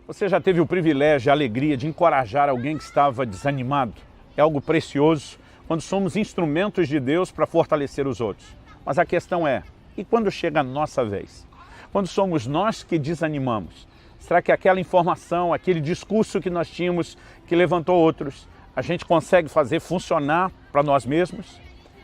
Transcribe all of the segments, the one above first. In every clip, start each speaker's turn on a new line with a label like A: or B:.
A: Você já teve o privilégio, a alegria de encorajar alguém que estava desanimado? É algo precioso quando somos instrumentos de Deus para fortalecer os outros. Mas a questão é, e quando chega a nossa vez? Quando somos nós que desanimamos? Será que aquela informação, aquele discurso que nós tínhamos, que levantou outros, a gente consegue fazer funcionar para nós mesmos?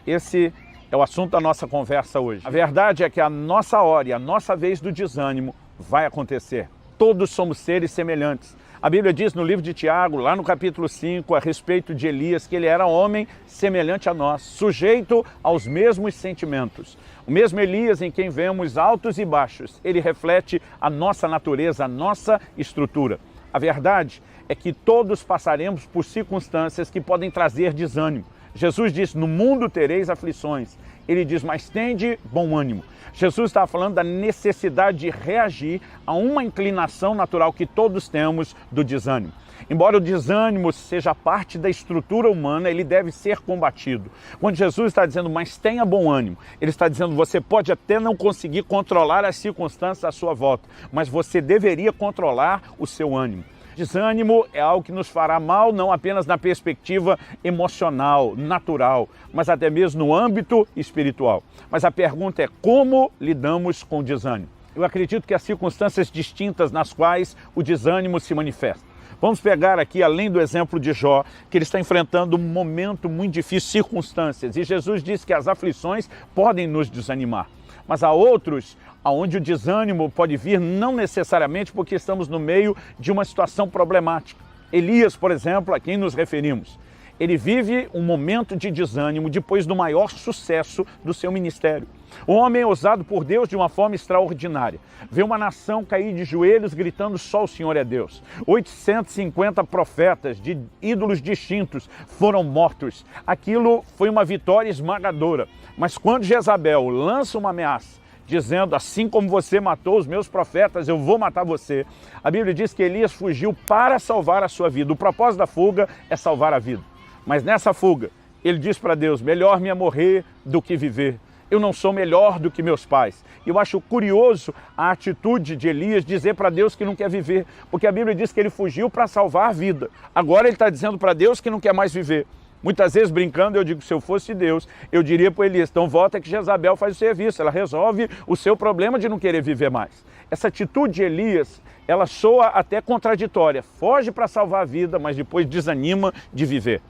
A: Esse é o assunto da nossa conversa hoje. A verdade é que a nossa hora e a nossa vez do desânimo vai acontecer. Todos somos seres semelhantes. A Bíblia diz no livro de Tiago, lá no capítulo 5, a respeito de Elias, que ele era homem semelhante a nós, sujeito aos mesmos sentimentos. O mesmo Elias em quem vemos altos e baixos, ele reflete a nossa natureza, a nossa estrutura. A verdade é que todos passaremos por circunstâncias que podem trazer desânimo. Jesus disse, no mundo tereis aflições. Ele diz, mas tende bom ânimo. Jesus está falando da necessidade de reagir a uma inclinação natural que todos temos do desânimo. Embora o desânimo seja parte da estrutura humana, ele deve ser combatido. Quando Jesus está dizendo, mas tenha bom ânimo, ele está dizendo, você pode até não conseguir controlar as circunstâncias à sua volta, mas você deveria controlar o seu ânimo. Desânimo é algo que nos fará mal, não apenas na perspectiva emocional, natural, mas até mesmo no âmbito espiritual. Mas a pergunta é como lidamos com o desânimo? Eu acredito que há circunstâncias distintas nas quais o desânimo se manifesta. Vamos pegar aqui, além do exemplo de Jó, que ele está enfrentando um momento muito difícil, circunstâncias, e Jesus diz que as aflições podem nos desanimar. Mas há outros onde o desânimo pode vir não necessariamente porque estamos no meio de uma situação problemática. Elias, por exemplo, a quem nos referimos, ele vive um momento de desânimo depois do maior sucesso do seu ministério. O homem é usado por Deus de uma forma extraordinária. Vê uma nação cair de joelhos gritando só o Senhor é Deus. 850 profetas de ídolos distintos foram mortos. Aquilo foi uma vitória esmagadora. Mas quando Jezabel lança uma ameaça, dizendo, assim como você matou os meus profetas, eu vou matar você. A Bíblia diz que Elias fugiu para salvar a sua vida. O propósito da fuga é salvar a vida. Mas nessa fuga, ele diz para Deus, melhor me é morrer do que viver. Eu não sou melhor do que meus pais. Eu acho curioso a atitude de Elias dizer para Deus que não quer viver, porque a Bíblia diz que ele fugiu para salvar a vida. Agora ele está dizendo para Deus que não quer mais viver. Muitas vezes, brincando, eu digo que se eu fosse Deus, eu diria para Elias, então volta que Jezabel faz o serviço, ela resolve o seu problema de não querer viver mais. Essa atitude de Elias, ela soa até contraditória, foge para salvar a vida, mas depois desanima de viver.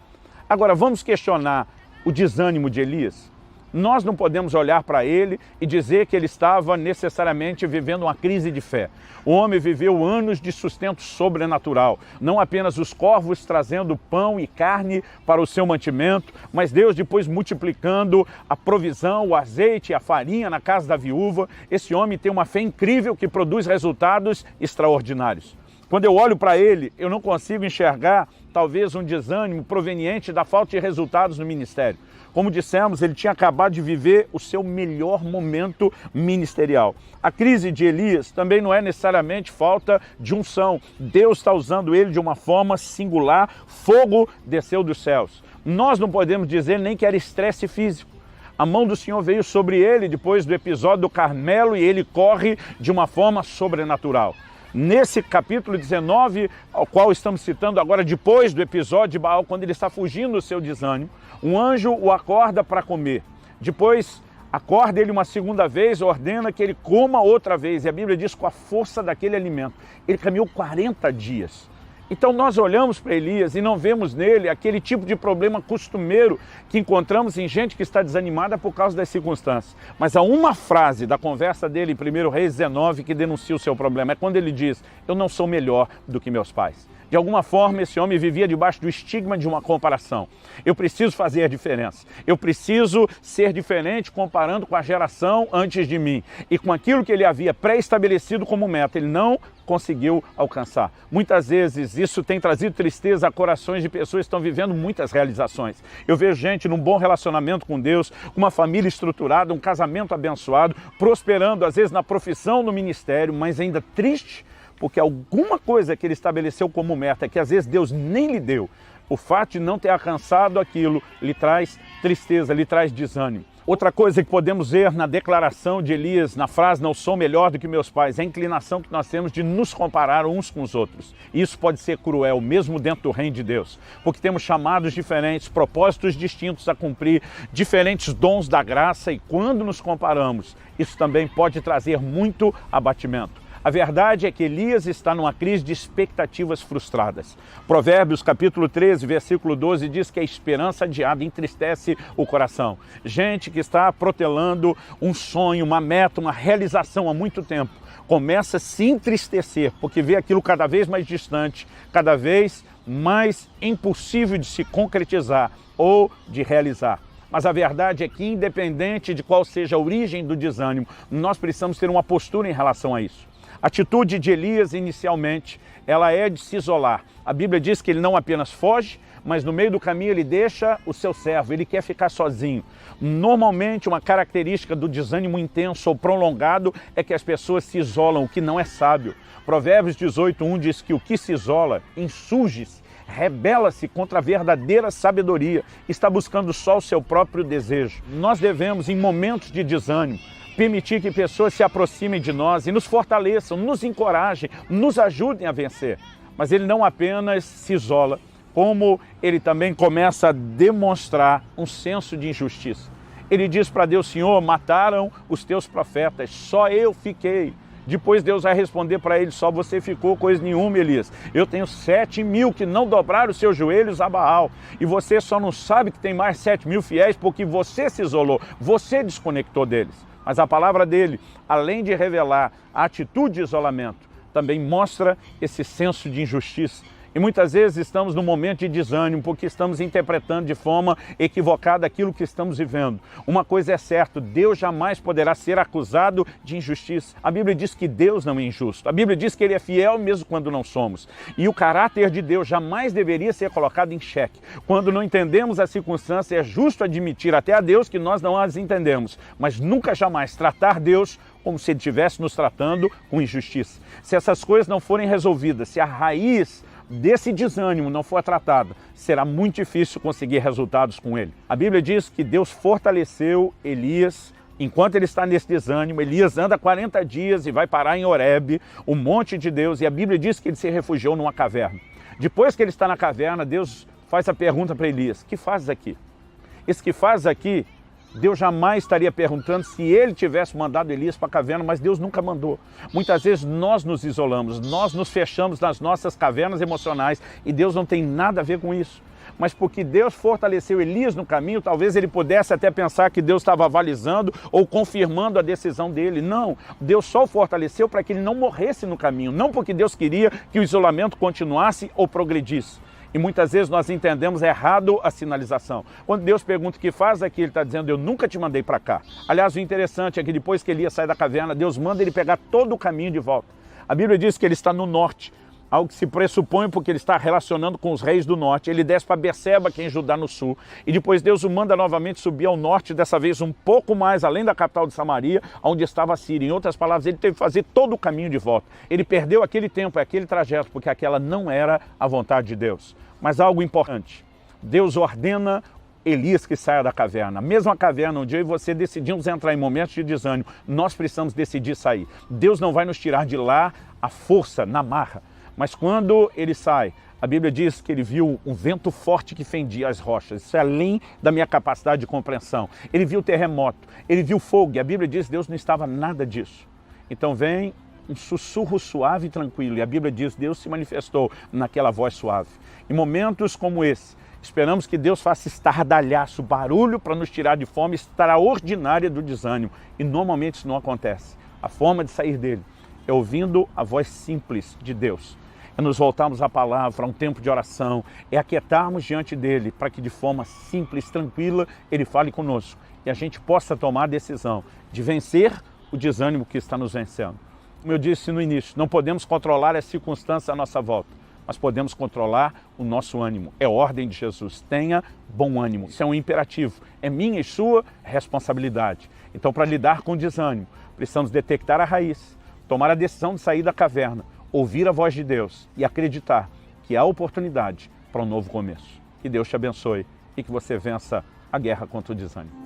A: Agora, vamos questionar o desânimo de Elias? Nós não podemos olhar para ele e dizer que ele estava necessariamente vivendo uma crise de fé. O homem viveu anos de sustento sobrenatural, não apenas os corvos trazendo pão e carne para o seu mantimento, mas Deus depois multiplicando a provisão, o azeite e a farinha na casa da viúva. Esse homem tem uma fé incrível que produz resultados extraordinários. Quando eu olho para ele, eu não consigo enxergar talvez um desânimo proveniente da falta de resultados no ministério. Como dissemos, ele tinha acabado de viver o seu melhor momento ministerial. A crise de Elias também não é necessariamente falta de unção. Deus está usando ele de uma forma singular, fogo desceu dos céus. Nós não podemos dizer nem que era estresse físico. A mão do Senhor veio sobre ele depois do episódio do Carmelo e ele corre de uma forma sobrenatural. Nesse capítulo 19, ao qual estamos citando agora, depois do episódio de Baal, quando ele está fugindo do seu desânimo, um anjo o acorda para comer. Depois, acorda ele uma segunda vez, ordena que ele coma outra vez. E a Bíblia diz com a força daquele alimento. Ele caminhou 40 dias. Então nós olhamos para Elias e não vemos nele aquele tipo de problema costumeiro que encontramos em gente que está desanimada por causa das circunstâncias. Mas há uma frase da conversa dele em 1 Reis 19 que denuncia o seu problema. É quando ele diz, eu não sou melhor do que meus pais. De alguma forma, esse homem vivia debaixo do estigma de uma comparação. Eu preciso fazer a diferença. Eu preciso ser diferente comparando com a geração antes de mim. E com aquilo que ele havia pré-estabelecido como meta, ele não conseguiu alcançar. Muitas vezes isso tem trazido tristeza a corações de pessoas que estão vivendo muitas realizações. Eu vejo gente num bom relacionamento com Deus, com uma família estruturada, um casamento abençoado, prosperando às vezes na profissão, no ministério, mas ainda triste porque alguma coisa que ele estabeleceu como meta, que às vezes Deus nem lhe deu, O fato de não ter alcançado aquilo lhe traz tristeza, lhe traz desânimo. Outra coisa que podemos ver na declaração de Elias, na frase "não sou melhor do que meus pais", é a inclinação que nós temos de nos comparar uns com os outros. Isso pode ser cruel, mesmo dentro do reino de Deus, porque temos chamados diferentes, propósitos distintos a cumprir, diferentes dons da graça, e quando nos comparamos, isso também pode trazer muito abatimento. A verdade é que Elias está numa crise de expectativas frustradas. Provérbios capítulo 13, versículo 12 diz que a esperança adiada entristece o coração. Gente que está protelando um sonho, uma meta, uma realização há muito tempo, começa a se entristecer porque vê aquilo cada vez mais distante, cada vez mais impossível de se concretizar ou de realizar. Mas a verdade é que, independente de qual seja a origem do desânimo, nós precisamos ter uma postura em relação a isso. A atitude de Elias, inicialmente, ela é de se isolar. A Bíblia diz que ele não apenas foge, mas no meio do caminho ele deixa o seu servo, ele quer ficar sozinho. Normalmente, uma característica do desânimo intenso ou prolongado é que as pessoas se isolam, o que não é sábio. Provérbios 18:1 diz que o que se isola insurge-se, rebela-se contra a verdadeira sabedoria, está buscando só o seu próprio desejo. Nós devemos, em momentos de desânimo, permitir que pessoas se aproximem de nós e nos fortaleçam, nos encorajem, nos ajudem a vencer. Mas ele não apenas se isola, como ele também começa a demonstrar um senso de injustiça. Ele diz para Deus: Senhor, mataram os teus profetas, só eu fiquei. Depois Deus vai responder para ele: só você ficou, coisa nenhuma, Elias. Eu tenho 7.000 que não dobraram os seus joelhos a Baal. E você só não sabe que tem mais 7.000 fiéis porque você se isolou, você desconectou deles. Mas a palavra dele, além de revelar a atitude de isolamento, também mostra esse senso de injustiça. E muitas vezes estamos num momento de desânimo porque estamos interpretando de forma equivocada aquilo que estamos vivendo. Uma coisa é certa: Deus jamais poderá ser acusado de injustiça. A Bíblia diz que Deus não é injusto. A Bíblia diz que Ele é fiel mesmo quando não somos. E o caráter de Deus jamais deveria ser colocado em xeque. Quando não entendemos a circunstância, é justo admitir até a Deus que nós não as entendemos, mas nunca jamais tratar Deus como se Ele estivesse nos tratando com injustiça. Se essas coisas não forem resolvidas, se a raiz desse desânimo não for tratada, será muito difícil conseguir resultados com ele. A Bíblia diz que Deus fortaleceu Elias. Enquanto ele está nesse desânimo, Elias anda 40 dias e vai parar em Horebe, o monte de Deus, e a Bíblia diz que ele se refugiou numa caverna. Depois que ele está na caverna, Deus faz a pergunta para Elias: que fazes aqui? Esse que fazes aqui, Deus jamais estaria perguntando se ele tivesse mandado Elias para a caverna, mas Deus nunca mandou. Muitas vezes nós nos isolamos, nós nos fechamos nas nossas cavernas emocionais e Deus não tem nada a ver com isso. Mas porque Deus fortaleceu Elias no caminho, talvez ele pudesse até pensar que Deus estava avalizando ou confirmando a decisão dele. Não, Deus só o fortaleceu para que ele não morresse no caminho, não porque Deus queria que o isolamento continuasse ou progredisse. E muitas vezes nós entendemos errado a sinalização. Quando Deus pergunta o que faz aqui, Ele está dizendo: eu nunca te mandei para cá. Aliás, o interessante é que depois que Elias sai da caverna, Deus manda ele pegar todo o caminho de volta. A Bíblia diz que ele está no norte, algo que se pressupõe porque ele está relacionando com os reis do norte. Ele desce para Berseba, que é em Judá, no sul. E depois Deus o manda novamente subir ao norte, dessa vez um pouco mais além da capital de Samaria, onde estava a Síria. Em outras palavras, ele teve que fazer todo o caminho de volta. Ele perdeu aquele tempo, aquele trajeto, porque aquela não era a vontade de Deus. Mas algo importante: Deus ordena Elias que saia da caverna. Mesmo a caverna onde eu e você decidimos entrar em momentos de desânimo, nós precisamos decidir sair. Deus não vai nos tirar de lá à força, na marra. Mas quando ele sai, a Bíblia diz que ele viu um vento forte que fendia as rochas. Isso é além da minha capacidade de compreensão. Ele viu terremoto, ele viu fogo, e a Bíblia diz que Deus não estava nada disso. Então vem um sussurro suave e tranquilo, e a Bíblia diz que Deus se manifestou naquela voz suave. Em momentos como esse, esperamos que Deus faça estardalhaço, barulho para nos tirar de forma extraordinária do desânimo, e normalmente isso não acontece. A forma de sair dele é ouvindo a voz simples de Deus, é nos voltarmos à palavra, a um tempo de oração, é aquietarmos diante dele para que de forma simples, tranquila, ele fale conosco e a gente possa tomar a decisão de vencer o desânimo que está nos vencendo. Como eu disse no início, não podemos controlar as circunstâncias à nossa volta, mas podemos controlar o nosso ânimo. É ordem de Jesus: tenha bom ânimo. Isso é um imperativo, é minha e sua responsabilidade. Então, para lidar com o desânimo, precisamos detectar a raiz, tomar a decisão de sair da caverna, ouvir a voz de Deus e acreditar que há oportunidade para um novo começo. Que Deus te abençoe e que você vença a guerra contra o desânimo.